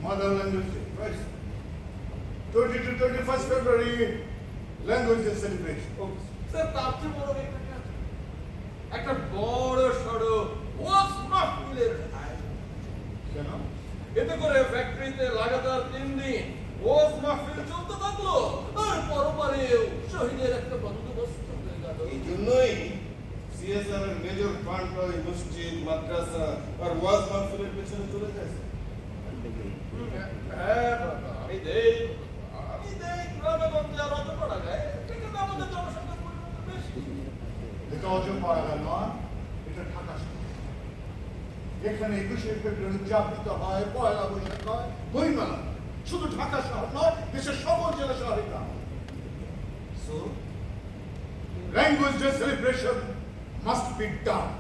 Mother language, right? 20 to 21st February, language celebration. Okay. Sir, তারচে বড় একটা বড় সড়ো ওয়াজ মাহফিলের কেন? এতে করে ফ্যাক্টরিতে লাগাতার 3 দিন ওয়াজ মাহফিল চলতে থাকলো আর পরপরে শহীদের একটা বন্দোবস্ত হয়ে গেল। এই জন্যই সিএসআর এর মেজর ফান্ড ওই মসজিদ মাদ্রাসা আর ওয়াজ মাহফিলের পেছনে চলে যায়। হ্যাঁ বাবা, আমি দেই গ্রামে গঞ্জে আর অত পড়া যায় ঠিক আছে, আমাদের জনসংখ্যার পরিমাণ বেশি। এটা অজয় পাড়া নয়, এটা ঢাকা শহর। এখানে 21শে ফেব্রুয়ারি উদযাপিত হয়, পয়লা বৈশাখ হয়, বইমেলা। শুধু ঢাকা শহর নয়, দেশের সকল জেলা শহরে তা। So, language day celebration must be done.